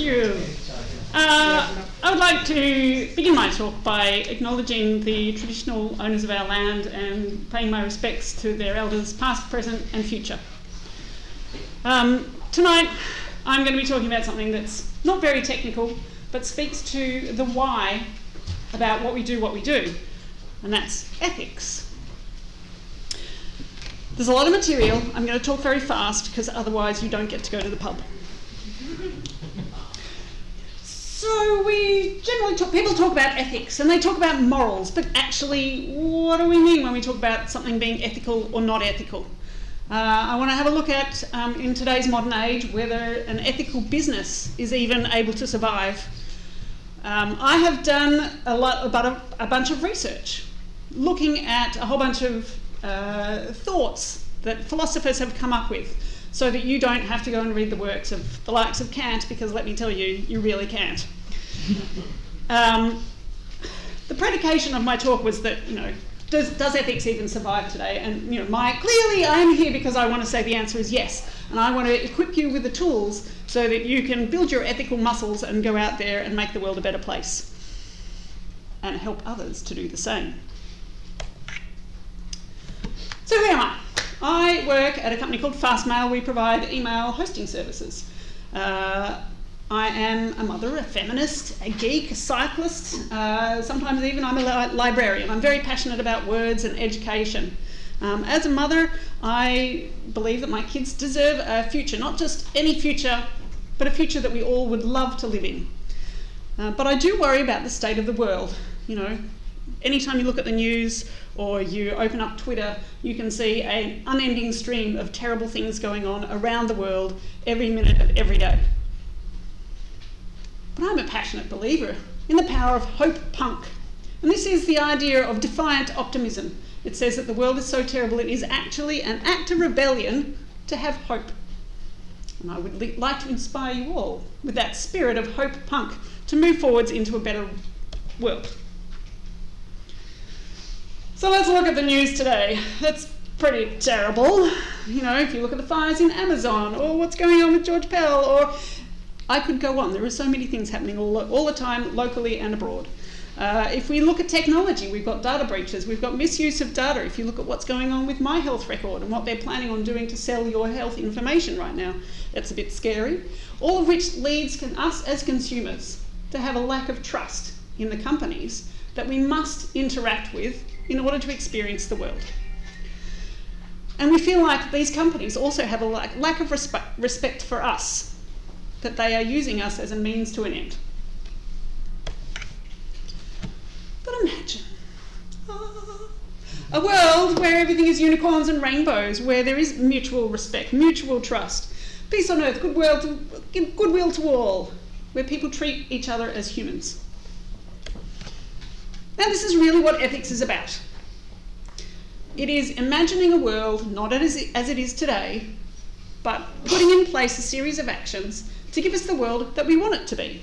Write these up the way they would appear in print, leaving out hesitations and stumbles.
you. I would like to begin my talk by acknowledging the traditional owners of our land and paying my respects to their elders past, present and future. Tonight I'm going to be talking about something that's not very technical but speaks to the why about what we do, and that's ethics. There's a lot of material. I'm going to talk very fast because otherwise you don't get to go to the pub. So we generally people talk about ethics and they talk about morals, but actually what do we mean when we talk about something being ethical or not ethical? I want to have a look at, in today's modern age, whether an ethical business is even able to survive. I have done a bunch of research looking at a whole bunch of thoughts that philosophers have come up with so that you don't have to go and read the works of the likes of Kant, because let me tell you, you really can't. The predication of my talk was that, does ethics even survive today? And clearly I am here because I want to say the answer is yes, and I want to equip you with the tools so that you can build your ethical muscles and go out there and make the world a better place and help others to do the same. So who am I? I work at a company called Fastmail. We provide email hosting services. I am a mother, a feminist, a geek, a cyclist. Sometimes even I'm a librarian. I'm very passionate about words and education. As a mother, I believe that my kids deserve a future, not just any future, but a future that we all would love to live in. But I do worry about the state of the world. Anytime you look at the news or you open up Twitter, you can see an unending stream of terrible things going on around the world every minute of every day. But I'm a passionate believer in the power of hope punk. And this is the idea of defiant optimism. It says that the world is so terrible it is actually an act of rebellion to have hope. And I would like to inspire you all with that spirit of hope punk to move forwards into a better world. So let's look at the news today. It's pretty terrible. If you look at the fires in Amazon or what's going on with George Pell, or I could go on. There are so many things happening all the time, locally and abroad. If we look at technology, we've got data breaches, we've got misuse of data. If you look at what's going on with My Health Record and what they're planning on doing to sell your health information right now, it's a bit scary. All of which leads us as consumers to have a lack of trust in the companies that we must interact with in order to experience the world. And we feel like these companies also have a lack of respect for us, that they are using us as a means to an end. But imagine a world where everything is unicorns and rainbows, where there is mutual respect, mutual trust, peace on earth, goodwill to all, where people treat each other as humans. Now, this is really what ethics is about. It is imagining a world not as it is today, but putting in place a series of actions to give us the world that we want it to be.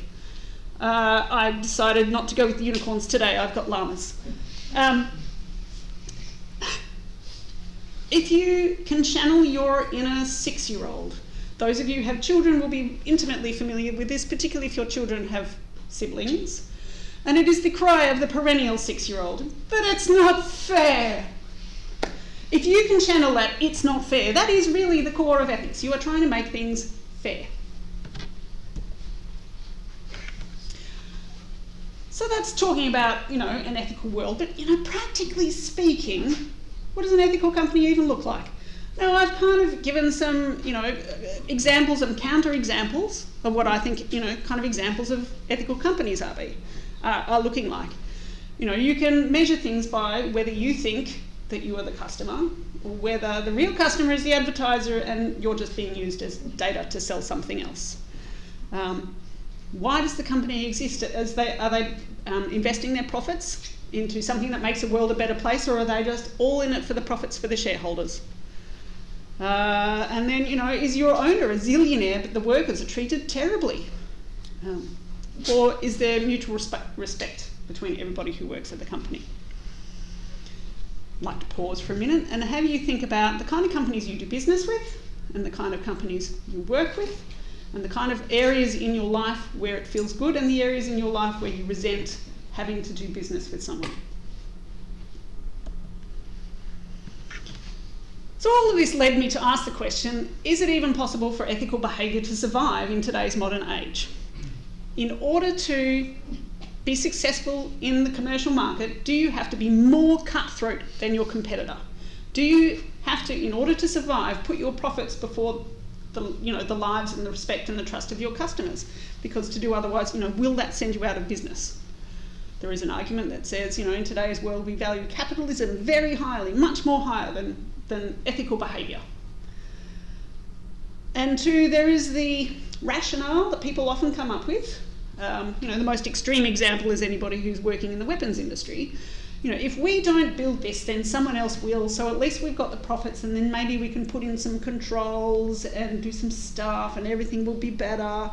I've decided not to go with the unicorns today. I've got llamas. If you can channel your inner 6-year-old, those of you who have children will be intimately familiar with this, particularly if your children have siblings. And it is the cry of the perennial 6-year-old, but it's not fair. If you can channel that, it's not fair. That is really the core of ethics. You are trying to make things fair. So that's talking about, an ethical world, but, practically speaking, what does an ethical company even look like? Now, I've kind of given some, examples and counter-examples of what I think, kind of examples of ethical companies are looking like. You can measure things by whether you think that you are the customer, or whether the real customer is the advertiser and you're just being used as data to sell something else. Why does the company exist? Are they investing their profits into something that makes the world a better place, or are they just all in it for the profits for the shareholders? And then, is your owner a zillionaire but the workers are treated terribly? Or is there mutual respect between everybody who works at the company? I'd like to pause for a minute and have you think about the kind of companies you do business with and the kind of companies you work with, and the kind of areas in your life where it feels good and the areas in your life where you resent having to do business with someone. So all of this led me to ask the question, is it even possible for ethical behaviour to survive in today's modern age? In order to be successful in the commercial market, do you have to be more cutthroat than your competitor? Do you have to, in order to survive, put your profits before the lives and the respect and the trust of your customers? Because to do otherwise, will that send you out of business? There is an argument that says, in today's world we value capitalism very highly, much more higher than ethical behaviour. And two, there is the rationale that people often come up with. The most extreme example is anybody who's working in the weapons industry. If we don't build this, then someone else will, so at least we've got the profits, and then maybe we can put in some controls and do some stuff and everything will be better.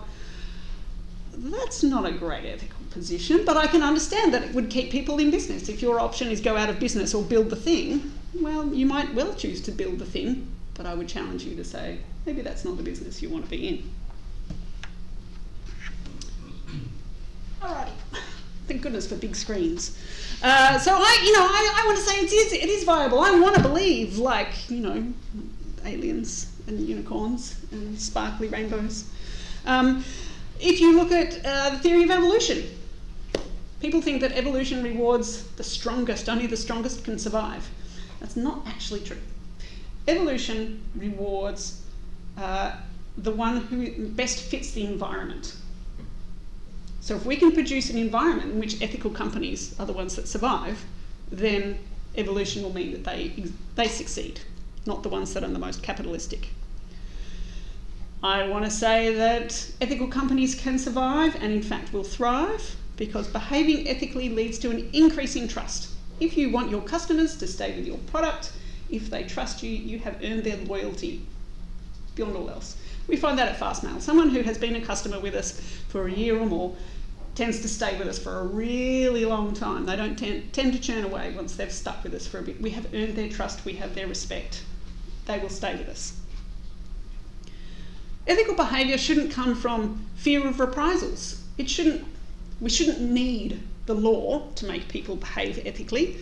That's not a great ethical position, but I can understand that it would keep people in business. If your option is go out of business or build the thing, well, you might well choose to build the thing, but I would challenge you to say, maybe that's not the business you want to be in. Alrighty, thank goodness for big screens. So I want to say it is viable. I want to believe, aliens and unicorns and sparkly rainbows. If you look at the theory of evolution, people think that evolution rewards the strongest, only the strongest can survive. That's not actually true. Evolution rewards the one who best fits the environment. So if we can produce an environment in which ethical companies are the ones that survive, then evolution will mean that they succeed, not the ones that are the most capitalistic. I want to say that ethical companies can survive and in fact will thrive because behaving ethically leads to an increase in trust. If you want your customers to stay with your product, if they trust you, you have earned their loyalty beyond all else. We find that at Fastmail. Someone who has been a customer with us for a year or more tends to stay with us for a really long time. They don't tend to churn away once they've stuck with us for a bit. We have earned their trust, we have their respect. They will stay with us. Ethical behaviour shouldn't come from fear of reprisals. We shouldn't need the law to make people behave ethically.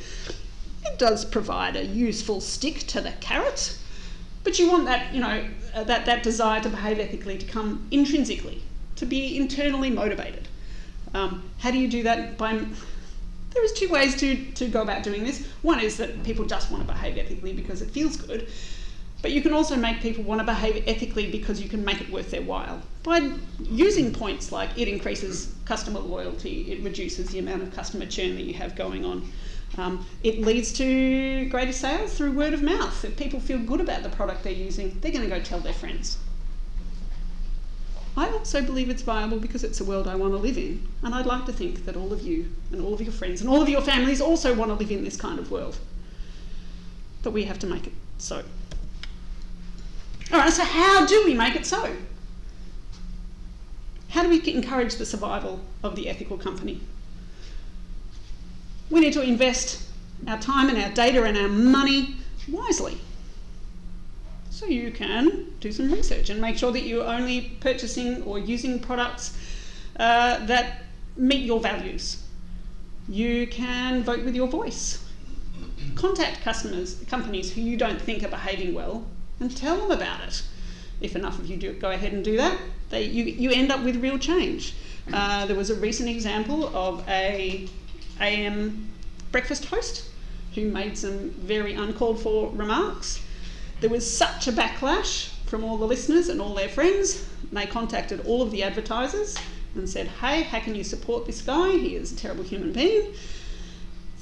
It does provide a useful stick to the carrot, but you want that, that desire to behave ethically to come intrinsically, to be internally motivated. How do you do that? There is two ways to go about doing this. One is that people just want to behave ethically because it feels good, but you can also make people want to behave ethically because you can make it worth their while. By using points like it increases customer loyalty, it reduces the amount of customer churn that you have going on. It leads to greater sales through word of mouth. If people feel good about the product they're using, they're going to go tell their friends. I also believe it's viable because it's a world I want to live in, and I'd like to think that all of you and all of your friends and all of your families also want to live in this kind of world. But we have to make it so. Alright, so how do we make it so? How do we encourage the survival of the ethical company? We need to invest our time and our data and our money wisely. So you can do some research and make sure that you're only purchasing or using products that meet your values. You can vote with your voice. Contact companies who you don't think are behaving well and tell them about it. If enough of you go ahead and do that, you end up with real change. There was a recent example of a AM breakfast host who made some very uncalled for remarks. There was such a backlash from all the listeners and all their friends. They contacted all of the advertisers and said, hey, how can you support this guy? He is a terrible human being.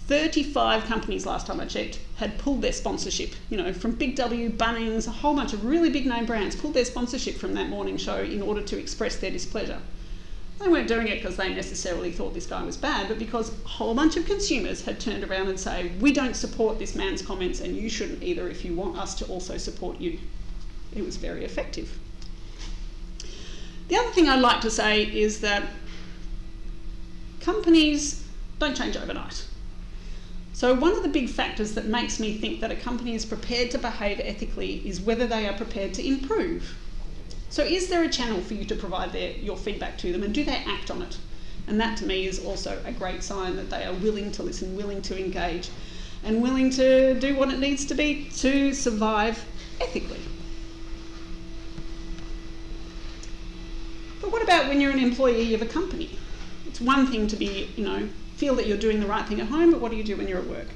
35 companies, last time I checked, had pulled their sponsorship. From Big W, Bunnings, a whole bunch of really big name brands pulled their sponsorship from that morning show in order to express their displeasure. They weren't doing it because they necessarily thought this guy was bad, but because a whole bunch of consumers had turned around and say, we don't support this man's comments and you shouldn't either if you want us to also support you. It was very effective. The other thing I'd like to say is that companies don't change overnight. So one of the big factors that makes me think that a company is prepared to behave ethically is whether they are prepared to improve. So is there a channel for you to provide your feedback to them, and do they act on it? And that to me is also a great sign that they are willing to listen, willing to engage, and willing to do what it needs to be to survive ethically. But what about when you're an employee of a company? It's one thing to be, feel that you're doing the right thing at home, but what do you do when you're at work?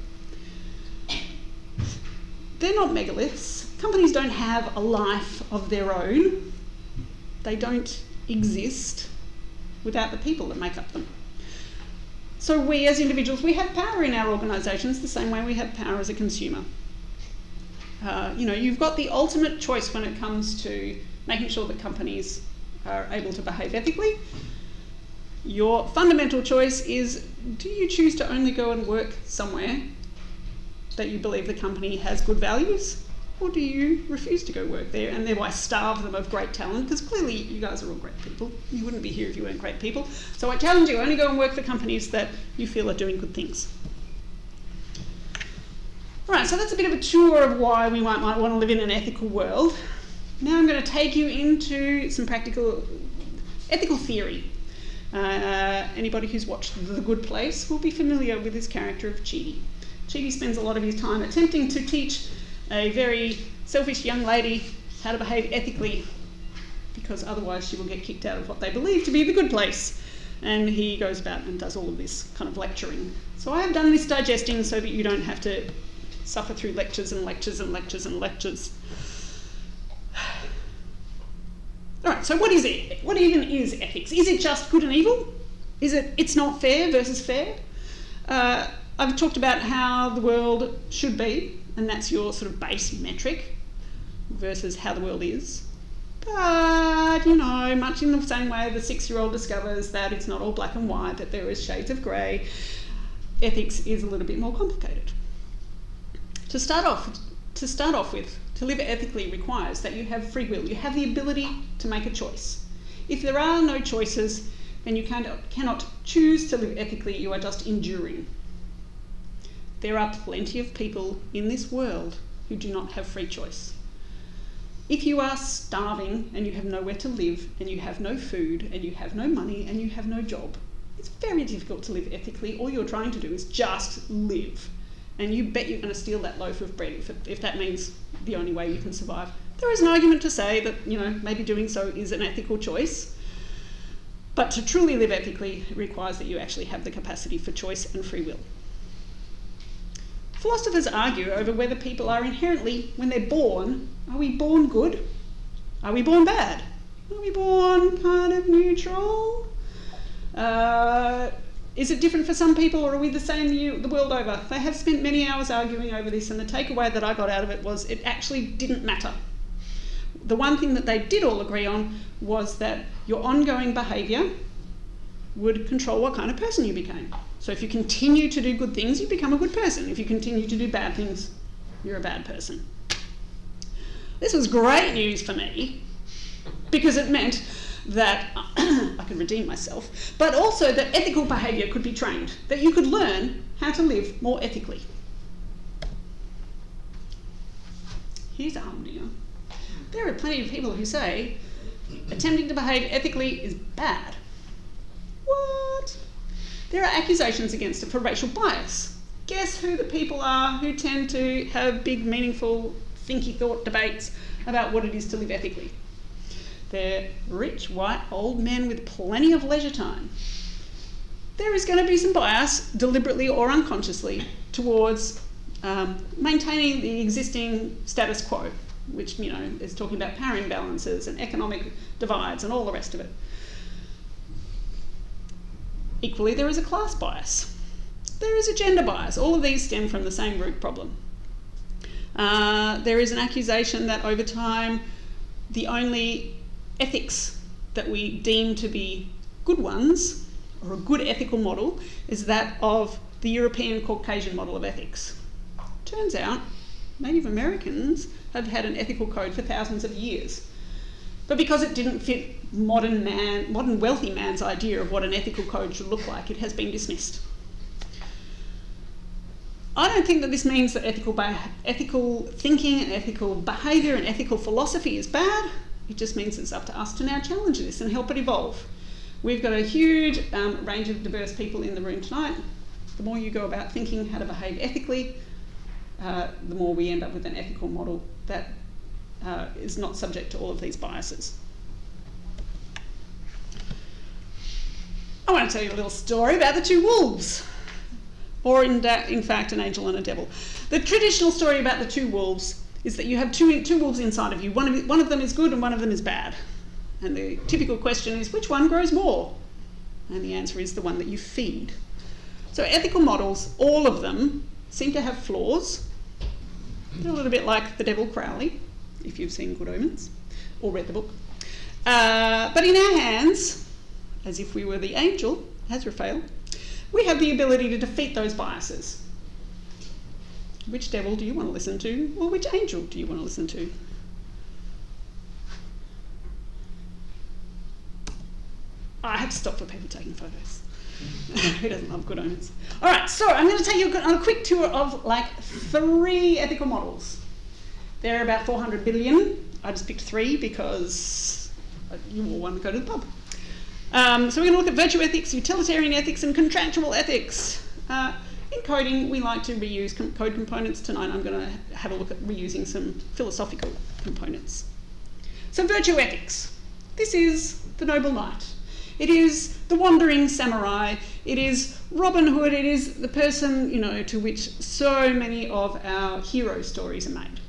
They're not megaliths. Companies don't have a life of their own. They don't exist without the people that make up them. So we as individuals, we have power in our organisations the same way we have power as a consumer. You've got the ultimate choice when it comes to making sure that companies are able to behave ethically. Your fundamental choice is, do you choose to only go and work somewhere that you believe the company has good values? Or do you refuse to go work there and thereby starve them of great talent? Because clearly you guys are all great people. You wouldn't be here if you weren't great people. So I challenge you, only go and work for companies that you feel are doing good things. All right, so that's a bit of a tour of why we might want to live in an ethical world. Now I'm going to take you into some practical ethical theory. Anybody who's watched The Good Place will be familiar with this character of Chidi. Chidi spends a lot of his time attempting to teach a very selfish young lady how to behave ethically, because otherwise she will get kicked out of what they believe to be the good place. And he goes about and does all of this kind of lecturing. So I have done this digesting so that you don't have to suffer through lectures and lectures and lectures and lectures. All right, so what is it? What even is ethics? Is it just good and evil? Is it's not fair versus fair? I've talked about how the world should be, and that's your sort of base metric, versus how the world is. But, much in the same way the 6-year-old discovers that it's not all black and white, that there is shades of grey, ethics is a little bit more complicated. To start off with, to live ethically requires that you have free will. You have the ability to make a choice. If there are no choices, then you cannot choose to live ethically, you are just enduring. There are plenty of people in this world who do not have free choice. If you are starving and you have nowhere to live and you have no food and you have no money and you have no job, it's very difficult to live ethically. All you're trying to do is just live. And you bet you're going to steal that loaf of bread if that means the only way you can survive. There is an argument to say that, maybe doing so is an ethical choice. But to truly live ethically, it requires that you actually have the capacity for choice and free will. Philosophers argue over whether people are inherently, when they're born, are we born good? Are we born bad? Are we born kind of neutral? Is it different for some people, or are we the same the world over? They have spent many hours arguing over this, and the takeaway that I got out of it was it actually didn't matter. The one thing that they did all agree on was that your ongoing behaviour would control what kind of person you became. So if you continue to do good things, you become a good person. If you continue to do bad things, you're a bad person. This was great news for me, because it meant that I could redeem myself, but also that ethical behaviour could be trained, that you could learn how to live more ethically. Here's a humdinger. There are plenty of people who say attempting to behave ethically is bad. What? There are accusations against it for racial bias. Guess who the people are who tend to have big, meaningful, thinky thought debates about what it is to live ethically? They're rich, white, old men with plenty of leisure time. There is going to be some bias, deliberately or unconsciously, towards maintaining the existing status quo, which, is talking about power imbalances and economic divides and all the rest of it. Equally, there is a class bias. There is a gender bias. All of these stem from the same root problem. There is an accusation that over time, the only ethics that we deem to be good ones, or a good ethical model, is that of the European Caucasian model of ethics. Turns out, Native Americans have had an ethical code for thousands of years. But because it didn't fit modern wealthy man's idea of what an ethical code should look like, it has been dismissed. I don't think that this means that ethical thinking and ethical behaviour and ethical philosophy is bad. It just means it's up to us to now challenge this and help it evolve. We've got a huge range of diverse people in the room tonight. The more you go about thinking how to behave ethically, the more we end up with an ethical model that is not subject to all of these biases. I want to tell you a little story about the two wolves, or in fact an angel and a devil. The traditional story about the two wolves is that you have two wolves inside of you. One of them is good and one of them is bad. And the typical question is, which one grows more? And the answer is the one that you feed. So ethical models, all of them, seem to have flaws. They're a little bit like the Devil Crowley, if you've seen Good Omens or read the book. But in our hands, as if we were the angel, Azrael, we have the ability to defeat those biases. Which devil do you want to listen to, or which angel do you want to listen to? I had to stop for people taking photos. Who doesn't love Good Omens? All right, so I'm going to take you on a quick tour of like 3 ethical models. There are about 400 billion. I just picked 3 because you all want to go to the pub. So we're going to look at virtue ethics, utilitarian ethics, and contractual ethics. In coding, we like to reuse code components. Tonight I'm going to have a look at reusing some philosophical components. So virtue ethics. This is the noble knight. It is the wandering samurai. It is Robin Hood. It is the person, to which so many of our hero stories are made.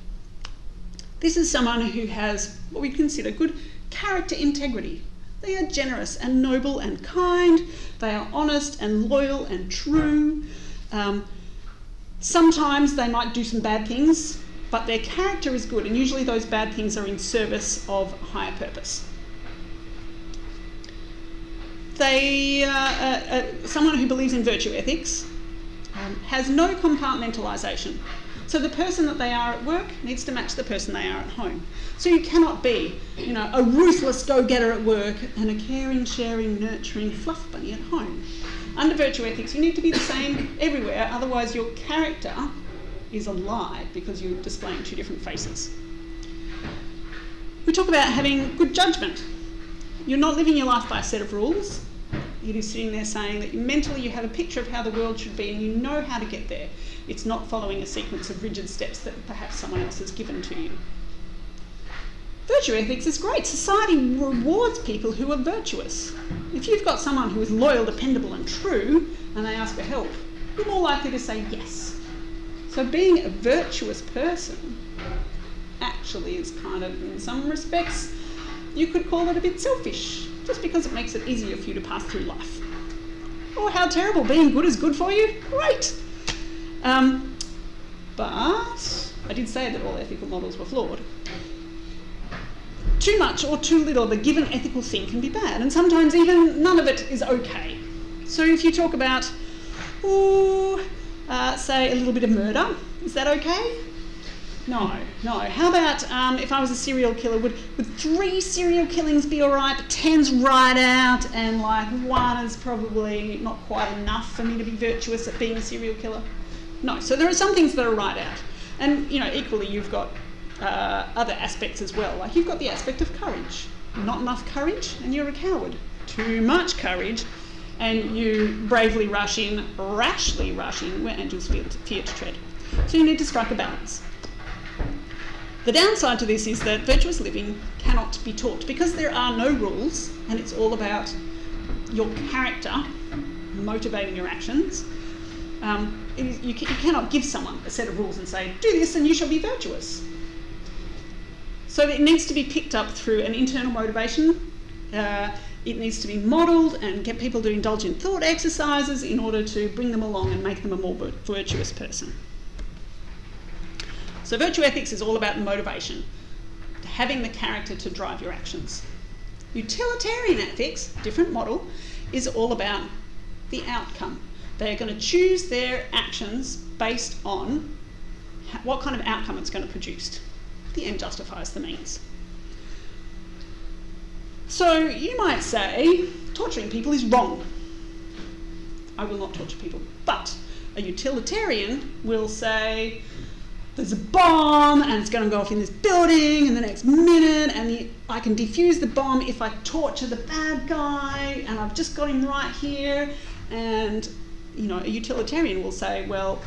This is someone who has what we consider good character integrity. They are generous and noble and kind. They are honest and loyal and true. Sometimes they might do some bad things, but their character is good, and usually those bad things are in service of a higher purpose. Someone who believes in virtue ethics has no compartmentalisation. So the person that they are at work needs to match the person they are at home. So you cannot be, a ruthless go-getter at work and a caring, sharing, nurturing fluff bunny at home. Under virtue ethics, you need to be the same everywhere, otherwise your character is a lie because you're displaying 2 different faces. We talk about having good judgment. You're not living your life by a set of rules. It is sitting there saying that mentally you have a picture of how the world should be and you know how to get there. It's not following a sequence of rigid steps that perhaps someone else has given to you. Virtue ethics is great. Society rewards people who are virtuous. If you've got someone who is loyal, dependable and true and they ask for help, you're more likely to say yes. So being a virtuous person actually is kind of, in some respects, you could call it a bit selfish, just because it makes it easier for you to pass through life. Oh, how terrible, being good is good for you? Great! But I did say that all ethical models were flawed. Too much or too little of a given ethical thing can be bad, and sometimes even none of it is okay. So if you talk about, say a little bit of murder, is that okay? No. How about if I was a serial killer, would 3 serial killings be alright, but 10's right out, and 1 is probably not quite enough for me to be virtuous at being a serial killer? No. So there are some things that are right out. And, equally you've got other aspects as well. Like you've got the aspect of courage. Not enough courage, and you're a coward. Too much courage, and you bravely rashly rush in where angels fear to tread. So you need to strike a balance. The downside to this is that virtuous living cannot be taught because there are no rules and it's all about your character motivating your actions. You cannot give someone a set of rules and say, do this and you shall be virtuous. So it needs to be picked up through an internal motivation. It needs to be modelled and get people to indulge in thought exercises in order to bring them along and make them a more virtuous person. So virtue ethics is all about motivation, having the character to drive your actions. Utilitarian ethics, different model, is all about the outcome. They are going to choose their actions based on what kind of outcome it's going to produce. The end justifies the means. So you might say, torturing people is wrong. I will not torture people. But a utilitarian will say, there's a bomb and it's going to go off in this building in the next minute, and I can defuse the bomb if I torture the bad guy, and I've just got him right here. And a utilitarian will say, well,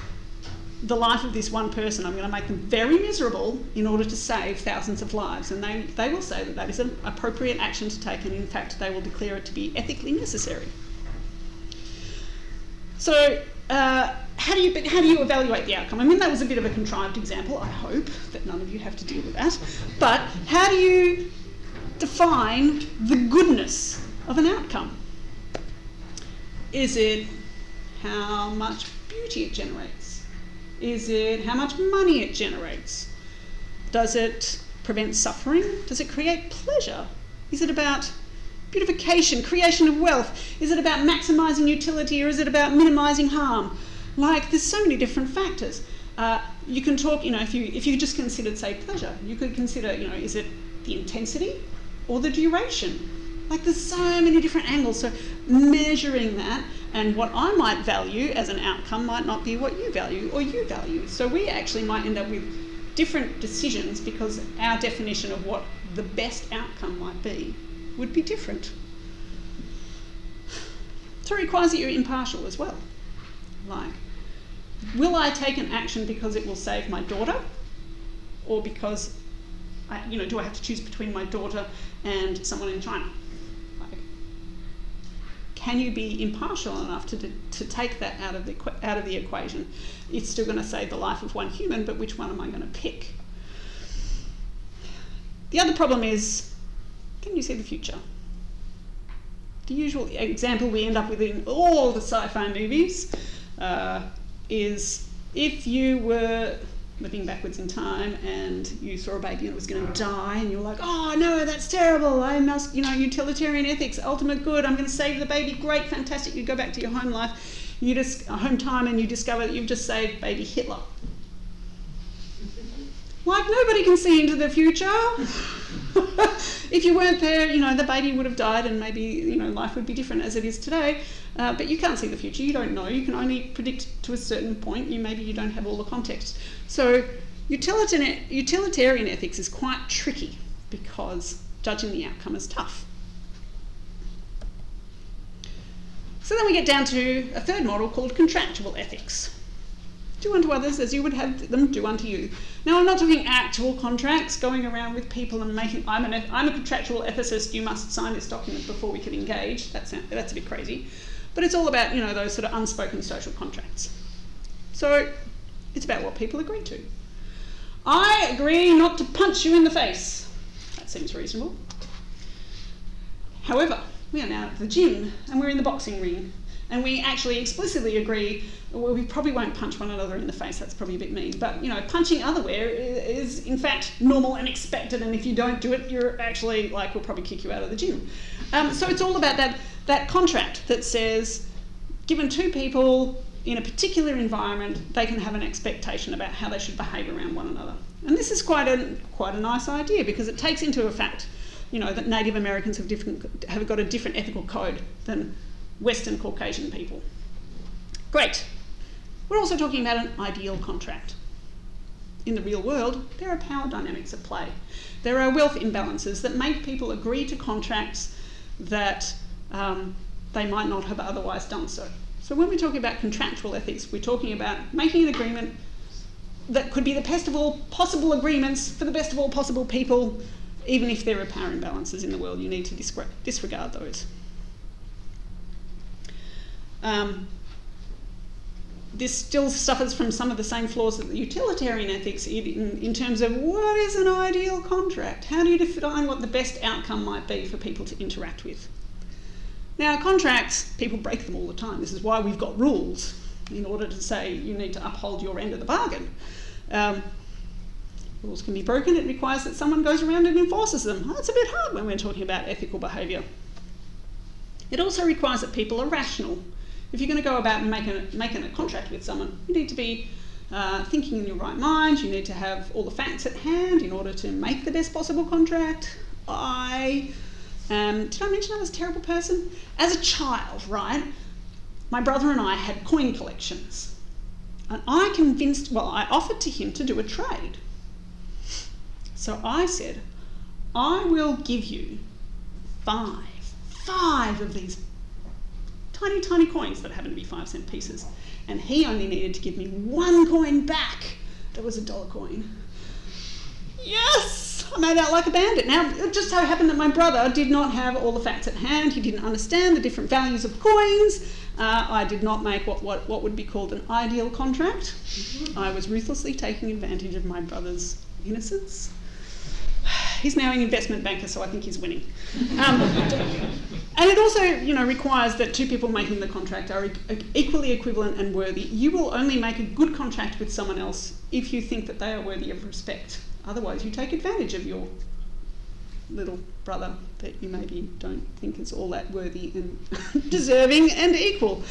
the life of this one person, I'm going to make them very miserable in order to save thousands of lives. And they will say that is an appropriate action to take, and in fact they will declare it to be ethically necessary. So how do you evaluate the outcome? I mean, that was a bit of a contrived example. I hope that none of you have to deal with that. But how do you define the goodness of an outcome? Is it how much beauty it generates? Is it how much money it generates? Does it prevent suffering? Does it create pleasure? Is it about beautification, creation of wealth? Is it about maximising utility, or is it about minimising harm? There's so many different factors. You can talk, if you just considered, say, pleasure, you could consider, is it the intensity or the duration? There's so many different angles. So measuring that, and what I might value as an outcome might not be what you value or you value. So we actually might end up with different decisions because our definition of what the best outcome might be would be different. So it requires that you're impartial as well. Will I take an action because it will save my daughter, or because do I have to choose between my daughter and someone in China? Can you be impartial enough to take that out of the equation? It's still going to save the life of one human, but which one am I going to pick? The other problem is, can you see the future? The usual example we end up with in all the sci-fi movies is if you were living backwards in time and you saw a baby and it was going to die, and you're like, oh no, that's terrible, I must, utilitarian ethics, ultimate good, I'm going to save the baby, great, fantastic. You go back to your home life, home time, and you discover that you've just saved baby Hitler. Nobody can see into the future. If you weren't there, the baby would have died, and maybe, life would be different as it is today. But you can't see the future. You don't know. You can only predict to a certain point. Maybe you don't have all the context. So utilitarian ethics is quite tricky because judging the outcome is tough. So then we get down to a third model called contractual ethics. Do unto others as you would have them do unto you. Now, I'm not talking actual contracts, going around with people and making, I'm a contractual ethicist, you must sign this document before we can engage. That's a bit crazy. But it's all about, those sort of unspoken social contracts. So it's about what people agree to. I agree not to punch you in the face. That seems reasonable. However, we are now at the gym and we're in the boxing ring, and we actually explicitly agree, well, we probably won't punch one another in the face, that's probably a bit mean, but punching otherwhere is in fact normal and expected, and if you don't do it, you're actually we'll probably kick you out of the gym. So it's all about that contract that says, given two people in a particular environment, they can have an expectation about how they should behave around one another. And this is quite a nice idea, because it takes into effect, that Native Americans have got a different ethical code than Western Caucasian people. Great. We're also talking about an ideal contract. In the real world, there are power dynamics at play. There are wealth imbalances that make people agree to contracts that they might not have otherwise done so. So when we're talking about contractual ethics, we're talking about making an agreement that could be the best of all possible agreements for the best of all possible people. Even if there are power imbalances in the world, you need to disregard those. This still suffers from some of the same flaws that the utilitarian ethics in terms of what is an ideal contract? How do you define what the best outcome might be for people to interact with? Now, contracts, people break them all the time. This is why we've got rules, in order to say you need to uphold your end of the bargain. Rules can be broken. It requires that someone goes around and enforces them. That's a bit hard when we're talking about ethical behaviour. It also requires that people are rational. If you're going to go about making a contract with someone, you need to be thinking in your right mind. You need to have all the facts at hand in order to make the best possible contract. Did I mention I was a terrible person? As a child, right, my brother and I had coin collections. And I offered to him to do a trade. So I said, I will give you five of these tiny, tiny coins that happen to be 5-cent pieces. And he only needed to give me one coin back. That was a $1 coin. Yes! I made out like a bandit. Now, it just so happened that my brother did not have all the facts at hand. He didn't understand the different values of coins. I did not make what would be called an ideal contract. I was ruthlessly taking advantage of my brother's innocence. He's now an investment banker, so I think he's winning. And it also, requires that two people making the contract are equally equivalent and worthy. You will only make a good contract with someone else if you think that they are worthy of respect. Otherwise, you take advantage of your little brother that you maybe don't think is all that worthy and deserving and equal.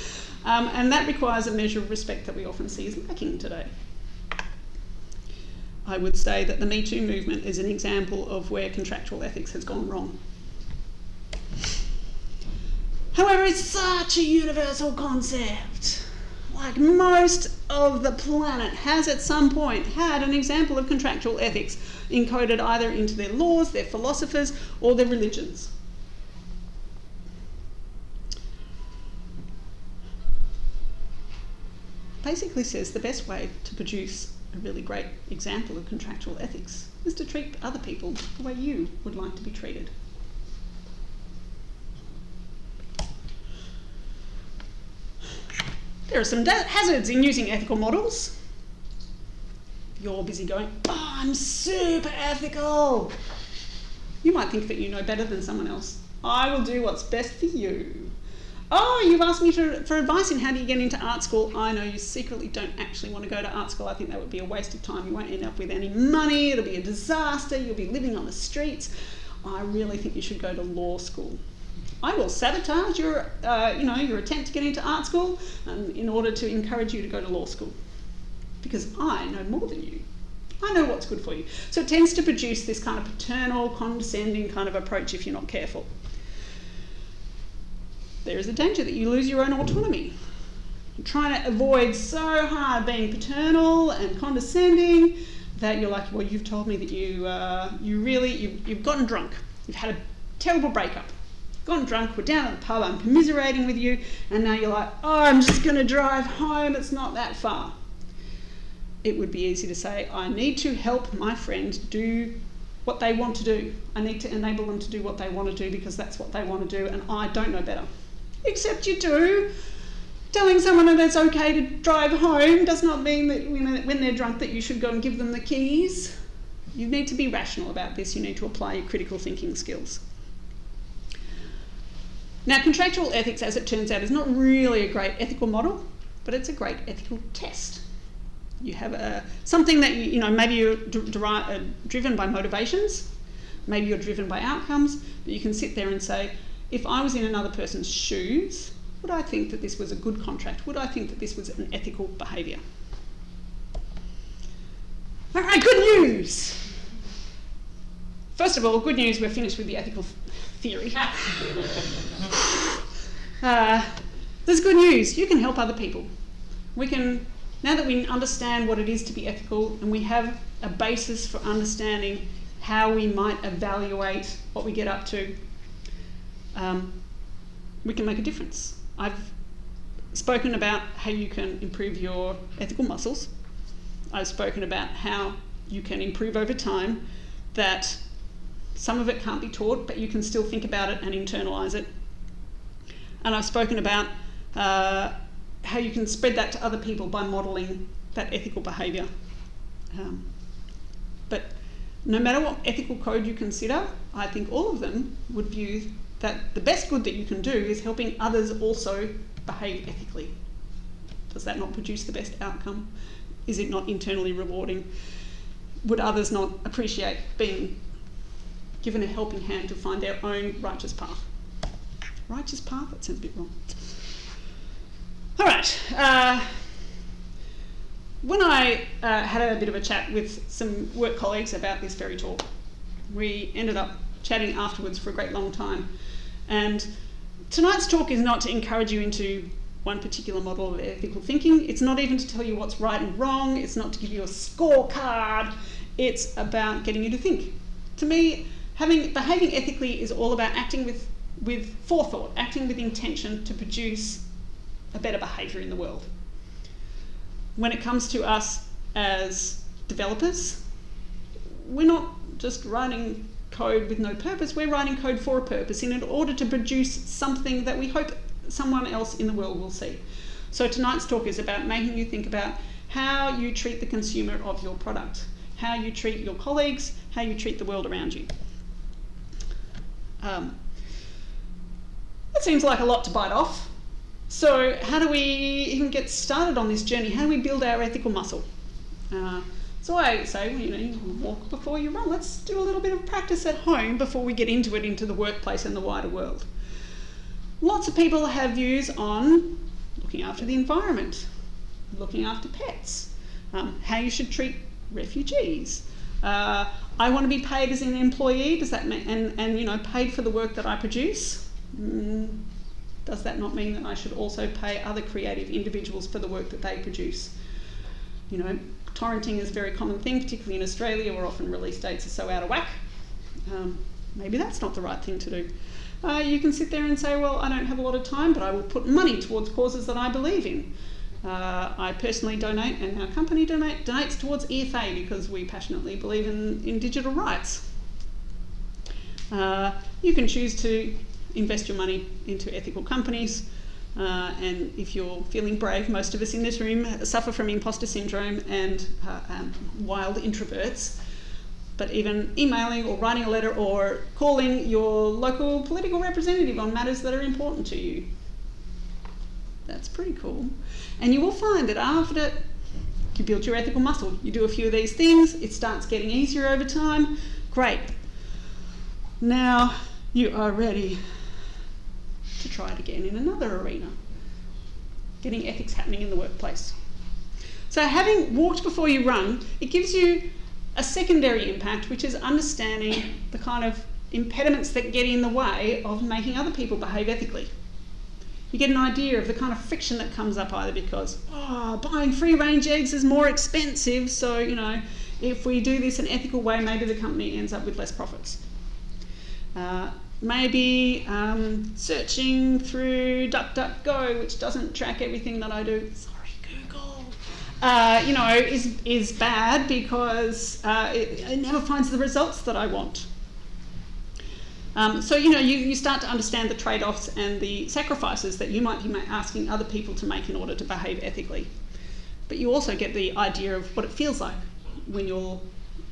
And that requires a measure of respect that we often see is lacking today. I would say that the Me Too movement is an example of where contractual ethics has gone wrong. However, it's such a universal concept. Like, most of the planet has at some point had an example of contractual ethics encoded either into their laws, their philosophers, or their religions. Basically says the best way to produce a really great example of contractual ethics is to treat other people the way you would like to be treated. There are some hazards in using ethical models. You're busy going, oh, I'm super ethical. You might think that you know better than someone else. I will do what's best for you. Oh, you've asked me for advice in how do you get into art school. I know you secretly don't actually want to go to art school. I think that would be a waste of time. You won't end up with any money. It'll be a disaster. You'll be living on the streets. I really think you should go to law school. I will sabotage your attempt to get into art school in order to encourage you to go to law school. Because I know more than you. I know what's good for you. So it tends to produce this kind of paternal, condescending kind of approach if you're not careful. There is a danger that you lose your own autonomy. You're trying to avoid so hard being paternal and condescending that you're like, well, you've told me that you've gotten drunk. You've had a terrible breakup. Gone drunk, we're down at the pub, I'm commiserating with you, and now you're like, oh, I'm just going to drive home, it's not that far. It would be easy to say, I need to help my friend do what they want to do. I need to enable them to do what they want to do because that's what they want to do, and I don't know better. Except you do. Telling someone that it's okay to drive home does not mean that when they're drunk that you should go and give them the keys. You need to be rational about this. You need to apply your critical thinking skills. Now, contractual ethics, as it turns out, is not really a great ethical model, but it's a great ethical test. You have something that maybe you're driven by motivations, maybe you're driven by outcomes, but you can sit there and say, if I was in another person's shoes, would I think that this was a good contract? Would I think that this was an ethical behaviour? All right, good news. First of all, good news, we're finished with the ethical theory. There's good news. You can help other people. Now that we understand what it is to be ethical and we have a basis for understanding how we might evaluate what we get up to, we can make a difference. I've spoken about how you can improve your ethical muscles. I've spoken about how you can improve over time, that some of it can't be taught, but you can still think about it and internalise it. And I've spoken about how you can spread that to other people by modelling that ethical behaviour. But no matter what ethical code you consider, I think all of them would view that the best good that you can do is helping others also behave ethically. Does that not produce the best outcome? Is it not internally rewarding? Would others not appreciate being given a helping hand to find their own righteous path? Righteous path? That sounds a bit wrong. All right. When I had a bit of a chat with some work colleagues about this very talk, we ended up chatting afterwards for a great long time. And tonight's talk is not to encourage you into one particular model of ethical thinking. It's not even to tell you what's right and wrong. It's not to give you a scorecard. It's about getting you to think. To me, behaving ethically is all about acting with forethought, acting with intention to produce a better behaviour in the world. When it comes to us as developers, we're not just writing code with no purpose, we're writing code for a purpose in order to produce something that we hope someone else in the world will see. So tonight's talk is about making you think about how you treat the consumer of your product, how you treat your colleagues, how you treat the world around you. That seems like a lot to bite off. So how do we even get started on this journey? How do we build our ethical muscle? So I say, well, you walk before you run. Let's do a little bit of practice at home before we get into it, into the workplace and the wider world. Lots of people have views on looking after the environment, looking after pets, how you should treat refugees. I want to be paid as an employee. Does that mean, and paid for the work that I produce? Does that not mean that I should also pay other creative individuals for the work that they produce? Torrenting is a very common thing, particularly in Australia, where often release dates are so out of whack. Maybe that's not the right thing to do. You can sit there and say, well, I don't have a lot of time, but I will put money towards causes that I believe in. I personally donate, and our company donates towards EFA because we passionately believe in digital rights. You can choose to invest your money into ethical companies. And if you're feeling brave, most of us in this room suffer from imposter syndrome and wild introverts. But even emailing or writing a letter or calling your local political representative on matters that are important to you, that's pretty cool. And you will find that after you build your ethical muscle, you do a few of these things, it starts getting easier over time. Great. Now you are ready to try it again in another arena, getting ethics happening in the workplace. So having walked before you run, it gives you a secondary impact, which is understanding the kind of impediments that get in the way of making other people behave ethically. You get an idea of the kind of friction that comes up, either because buying free-range eggs is more expensive, so if we do this in an ethical way, maybe the company ends up with less profits. Maybe searching through DuckDuckGo, which doesn't track everything that I do. Sorry, Google. Is bad because it never finds the results that I want. So you start to understand the trade-offs and the sacrifices that you might be asking other people to make in order to behave ethically. But you also get the idea of what it feels like when you're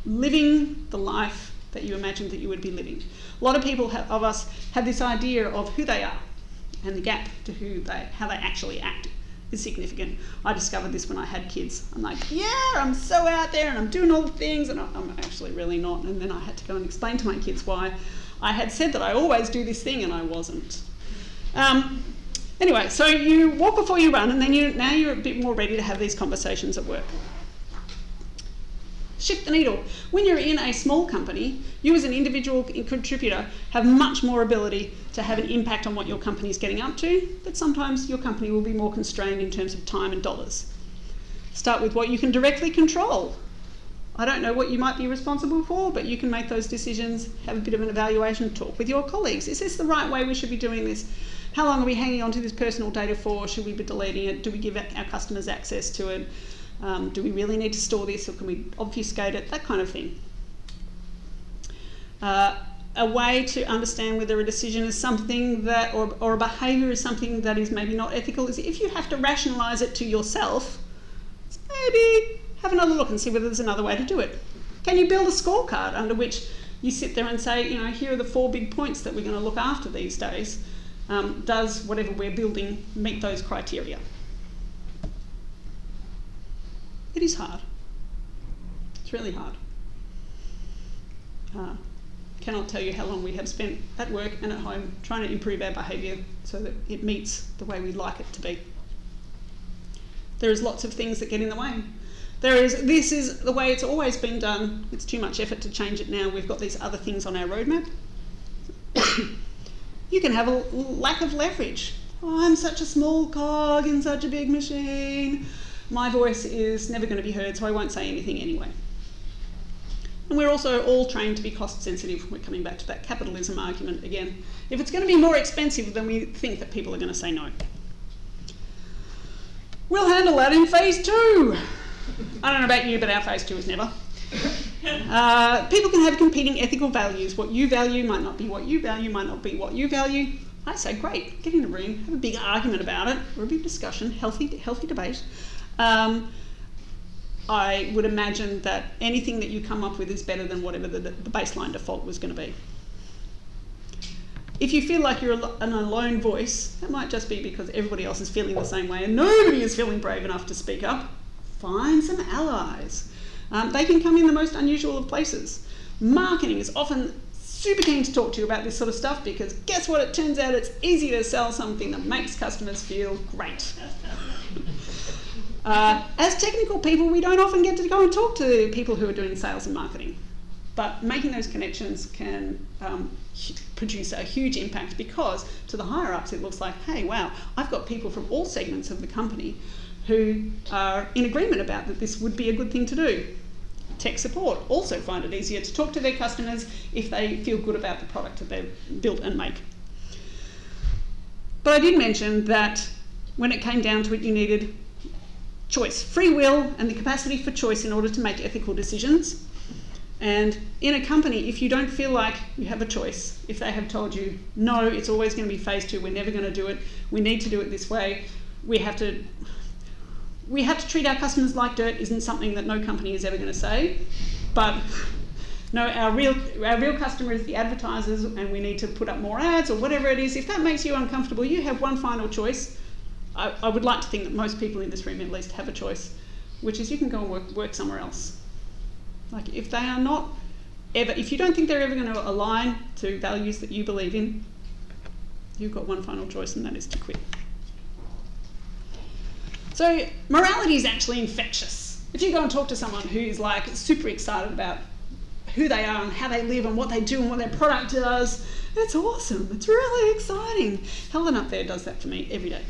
living the life that you imagined that you would be living. A lot of people of us have this idea of who they are, and the gap to how they actually act is significant. I discovered this when I had kids. I'm like, yeah, I'm so out there and I'm doing all the things, and I'm actually really not. And then I had to go and explain to my kids why I had said that I always do this thing and I wasn't. Anyway, so you walk before you run, and then now you're a bit more ready to have these conversations at work. Shift the needle. When you're in a small company, you as an individual contributor have much more ability to have an impact on what your company is getting up to, but sometimes your company will be more constrained in terms of time and dollars. Start with what you can directly control. I don't know what you might be responsible for, but you can make those decisions, have a bit of an evaluation, talk with your colleagues. Is this the right way we should be doing this? How long are we hanging on to this personal data for? Should we be deleting it? Do we give our customers access to it? Do we really need to store this, or can we obfuscate it? That kind of thing. A way to understand whether a decision is something that, or a behaviour is something that is maybe not ethical, is if you have to rationalise it to yourself, maybe have another look and see whether there's another way to do it. Can you build a scorecard under which you sit there and say, here are the 4 big points that we're going to look after these days. Does whatever we're building meet those criteria? It is hard. It's really hard. Cannot tell you how long we have spent at work and at home trying to improve our behaviour so that it meets the way we'd like it to be. There is lots of things that get in the way. This is the way it's always been done. It's too much effort to change it now. We've got these other things on our roadmap. You can have a lack of leverage. oh, I'm such a small cog in such a big machine. My voice is never going to be heard, so I won't say anything anyway. And we're also all trained to be cost sensitive. We're coming back to that capitalism argument again. If it's going to be more expensive, then we think that people are going to say no. We'll handle that in phase 2. I don't know about you, but our phase 2 is never. People can have competing ethical values. What you value might not be what you value, might not be what you value. I say, great, get in a room, have a big argument about it, or a big discussion, healthy debate. I would imagine that anything that you come up with is better than whatever the baseline default was going to be. If you feel like you're an alone voice, that might just be because everybody else is feeling the same way and nobody is feeling brave enough to speak up. Find some allies. They can come in the most unusual of places. Marketing is often super keen to talk to you about this sort of stuff because guess what? It turns out it's easy to sell something that makes customers feel great. As technical people, we don't often get to go and talk to people who are doing sales and marketing. But making those connections can produce a huge impact because to the higher ups it looks like, hey, wow, I've got people from all segments of the company who are in agreement about that this would be a good thing to do. Tech support also find it easier to talk to their customers if they feel good about the product that they've built and make. But I did mention that when it came down to it, you needed choice, free will, and the capacity for choice in order to make ethical decisions. And in a company, if you don't feel like you have a choice, if they have told you, no, it's always going to be phase 2, we're never going to do it, we need to do it this way, we have to treat our customers like dirt isn't something that no company is ever going to say. But no, our real customer is the advertisers and we need to put up more ads or whatever it is. If that makes you uncomfortable, you have one final choice. I would like to think that most people in this room at least have a choice, which is you can go and work somewhere else. Like if they are not ever, if you don't think they're ever going to align to values that you believe in, you've got one final choice and that is to quit. So morality is actually infectious. If you go and talk to someone who's like super excited about who they are and how they live and what they do and what their product does, it's awesome. It's really exciting. Helen up there does that for me every day.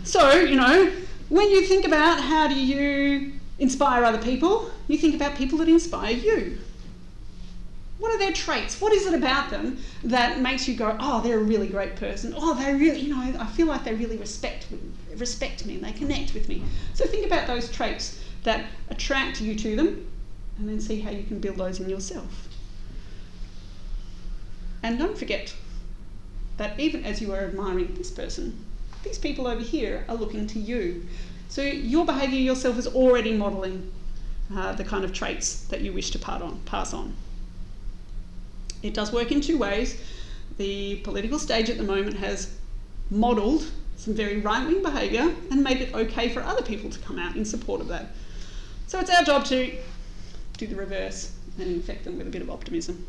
So, you know, when you think about how do you inspire other people, you think about people that inspire you. What are their traits? What is it about them that makes you go, oh, they're a really great person. Oh, they really, you know, I feel like they really respect me and they connect with me. So think about those traits that attract you to them and then see how you can build those in yourself. And don't forget that even as you are admiring this person, these people over here are looking to you. So your behaviour yourself is already modelling the kind of traits that you wish to pass on. It does work in 2 ways. The political stage at the moment has modelled some very right-wing behaviour and made it okay for other people to come out in support of that. So it's our job to do the reverse and infect them with a bit of optimism.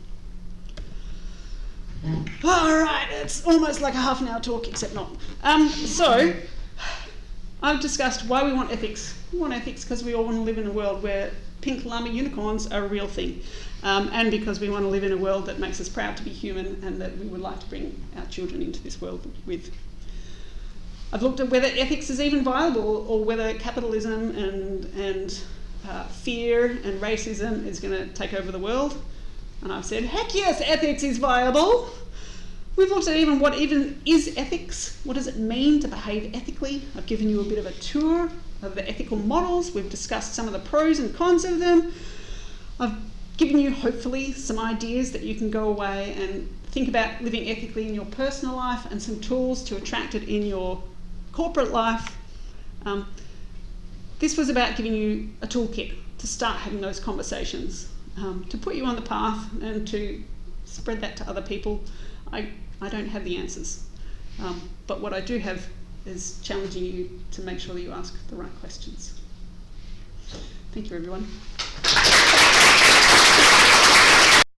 All right, it's almost like a half an hour talk, except not. So I've discussed why we want ethics. We want ethics because we all want to live in a world where pink llama unicorns are a real thing. And because we want to live in a world that makes us proud to be human and that we would like to bring our children into this world with. I've looked at whether ethics is even viable or whether capitalism and fear and racism is going to take over the world. And I've said, heck yes, ethics is viable. We've looked at even what even is ethics. What does it mean to behave ethically? I've given you a bit of a tour of the ethical models. We've discussed some of the pros and cons of them. I've given you, hopefully, some ideas that you can go away and think about living ethically in your personal life and some tools to attract it in your corporate life. This was about giving you a toolkit to start having those conversations, to put you on the path and to spread that to other people. I don't have the answers, but what I do have is challenging you to make sure that you ask the right questions. Thank you, everyone.